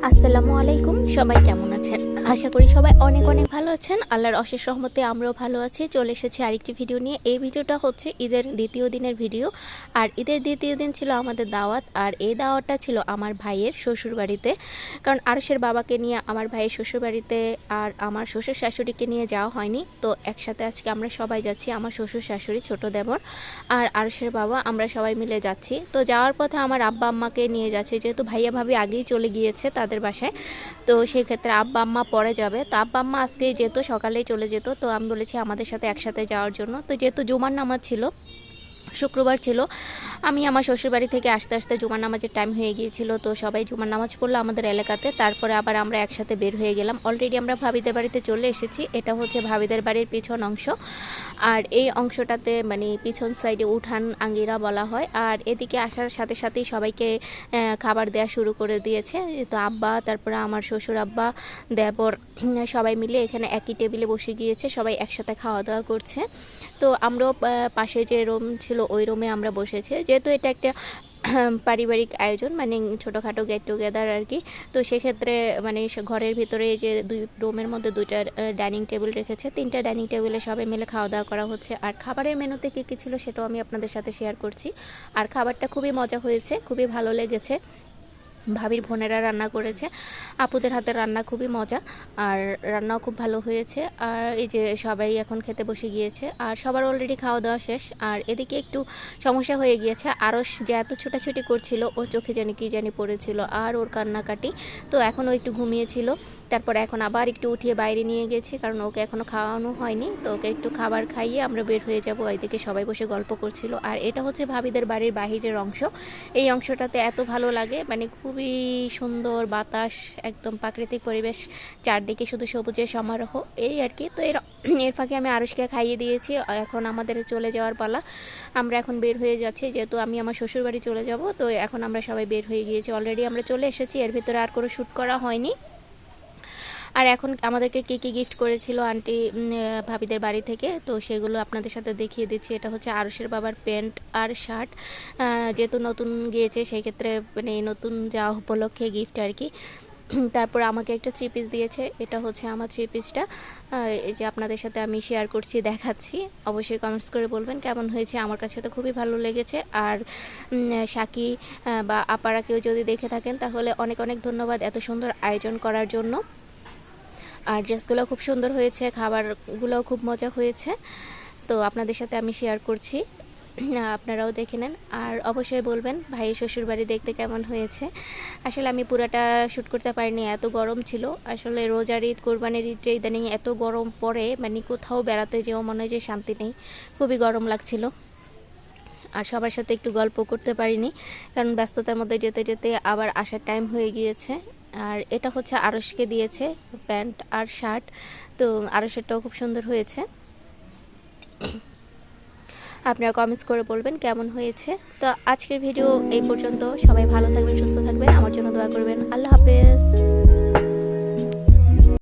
আসসালামু আলাইকুম, সবাই কেমন আছেন? আশা করি সবাই অনেক অনেক ভালো আছেন। আল্লাহর অশেষ রহমতে আমরাও ভালো আছি। চলে এসেছি আরেকটি ভিডিও নিয়ে। এই ভিডিওটা হচ্ছে ঈদের দ্বিতীয় দিনের ভিডিও। আর ঈদের দ্বিতীয় দিন ছিল আমাদের দাওয়াত, আর এই দাওয়াতটা ছিল আমার ভাইয়ের শ্বশুরবাড়িতে। কারণ আরশের বাবাকে নিয়ে আমার ভাইয়ের শ্বশুরবাড়িতে আর আমার শ্বশুর শাশুড়িকে নিয়ে যাওয়া হয়নি, তো একসাথে আজকে আমরা সবাই যাচ্ছি। আমার শ্বশুর শাশুড়ি, ছোট দেবর আর আরশের বাবা, আমরা সবাই মিলে যাচ্ছি। তো যাওয়ার পথে আমার আব্বা আম্মাকে নিয়ে যাচ্ছি, যেহেতু ভাইয়া ভাবি আগেই চলে গিয়েছে তাদের বাসায়। তো সেই ক্ষেত্রে আব্বা আম্মা পরে যাবে। তো আব্বা আম্মা আজকেই যেত, সকালেই চলে যেত। তো আমি বলেছি আমাদের সাথে একসাথে যাওয়ার জন্য। তো যেহেতু জুমার নামাজ ছিল, শুক্রবার ছিল, আমি আমার শ্বশুরবাড়ি থেকে আসতে আসতে জুমার নামাজের টাইম হয়ে গিয়েছিল। তো সবাই জুমার নামাজ পড়লো আমাদের এলাকাতে। তারপরে আবার আমরা একসাথে বের হয়ে গেলাম। অলরেডি আমরা ভাবিদের বাড়িতে চলে এসেছি। এটা হচ্ছে ভাবিদের বাড়ির পিছন অংশ। আর এই অংশটাতে মানে পিছন সাইডে উঠান আঙ্গিরা বলা হয়। আর এদিকে আসার সাথে সাথেই সবাইকে খাবার দেওয়া শুরু করে দিয়েছে। তো আব্বা, তারপরে আমার শ্বশুর আব্বা, দেবর সবাই মিলে এখানে একই টেবিলে বসে গিয়েছে, সবাই একসাথে খাওয়া দাওয়া করছে। তো আমরাও পাশে যে রুম ছিল ওই রুমে আমরা বসেছি, যেহেতু এটা একটা পারিবারিক আয়োজন, মানে ছোটোখাটো গেট টুগেদার আর কি। তো সেক্ষেত্রে মানে ঘরের ভিতরে যে দুই রুমের মধ্যে দুইটা ডাইনিং টেবিল রেখেছে, তিনটা ডাইনিং টেবিলে সবাই মিলে খাওয়া দাওয়া করা হচ্ছে। আর খাবারের মেনুতে কী কী ছিল সেটাও আমি আপনাদের সাথে শেয়ার করছি। আর খাবারটা খুবই মজা হয়েছে, খুবই ভালো লেগেছে। ভাবির বোনেরা রান্না করেছে, আপুদের হাতের রান্না খুবই মজা, আর রান্নাও খুব ভালো হয়েছে। আর এই যে সবাই এখন খেতে বসে গিয়েছে, আর সবার অলরেডি খাওয়া দাওয়া শেষ। আর এদিকে একটু সমস্যা হয়ে গিয়েছে, আরশ যে এত ছোটাছুটি করছিল, ওর চোখে জানি কি জানি পড়েছিল আর ওর কান্নাকাটি। তো এখনও একটু ঘুমিয়েছিল। তারপর এখন আবার একটু উঠিয়ে বাইরে নিয়ে গেছি, কারণ ওকে এখনও খাওয়ানো হয়নি। তো ওকে একটু খাবার খাইয়ে আমরা বের হয়ে যাব। এদিকে সবাই বসে গল্প করছিল। আর এটা হচ্ছে ভাবিদের বাড়ির বাহিরের অংশ। এই অংশটাতে এত ভালো লাগে, মানে খুবই সুন্দর বাতাস, একদম প্রাকৃতিক পরিবেশ, চারদিকে শুধু সবুজের সমারোহ, এই আর কি। তো এর ফাঁকে আমি আরশকে খাইয়ে দিয়েছি। এখন আমাদের চলে যাওয়ার পালা। আমরা এখন বের হয়ে যাচ্ছি, যেহেতু আমি আমার শ্বশুরবাড়ি চলে যাব। তো এখন আমরা সবাই বের হয়ে গিয়েছি, অলরেডি আমরা চলে এসেছি। এর ভিতরে আর কোনো শ্যুট করা হয়নি। আর এখন আমাদেরকে কী কী গিফট করেছিল আন্টি ভাবিদের বাড়ি থেকে, তো সেগুলো আপনাদের সাথে দেখিয়ে দিচ্ছি। এটা হচ্ছে আরশের বাবার প্যান্ট আর শার্ট, যেহেতু নতুন গিয়েছে সেই ক্ষেত্রে মানে নতুন যাওয়া উপলক্ষে গিফট আর কি। তারপর আমাকে একটা থ্রি পিস দিয়েছে, এটা হচ্ছে আমার থ্রি পিসটা, এই যে আপনাদের সাথে আমি শেয়ার করছি, দেখাচ্ছি। অবশ্যই কমেন্টস করে বলবেন কেমন হয়েছে। আমার কাছে তো খুবই ভালো লেগেছে। আর সাকি বা আপারা কেউ যদি দেখে থাকেন তাহলে অনেক অনেক ধন্যবাদ এত সুন্দর আয়োজন করার জন্য। আর ড্রেসগুলো খুব সুন্দর হয়েছে, খাবারগুলোও খুব মজা হয়েছে। তো আপনাদের সাথে আমি শেয়ার করছি, আপনারাও দেখে নেন। আর অবশ্যই বলবেন ভাইয়ের শ্বশুরবাড়ি দেখতে কেমন হয়েছে। আসলে আমি পুরাটা শ্যুট করতে পারিনি, এত গরম ছিল। আসলে রোজার ঈদ, কোরবানির ঈদ ইদানিং এত গরম পড়ে, মানে কোথাও বেড়াতে যেও মনে হয় যে শান্তি নেই, খুবই গরম লাগছিল। আর সবার সাথে একটু গল্প করতে পারিনি, কারণ ব্যস্ততার মধ্যে যেতে যেতে আবার আসার টাইম হয়ে গিয়েছে। আর এটা হচ্ছে আরশকে দিয়েছে প্যান্ট আর শার্ট, তো আরশেরটাও খুব সুন্দর হয়েছে। আপনারা কমেন্টস করে বলবেন কেমন হয়েছে। তো আজকের ভিডিও এই পর্যন্ত। সবাই ভালো থাকবেন, সুস্থ থাকবেন, আমার জন্য দোয়া করবেন। আল্লাহ হাফেজ।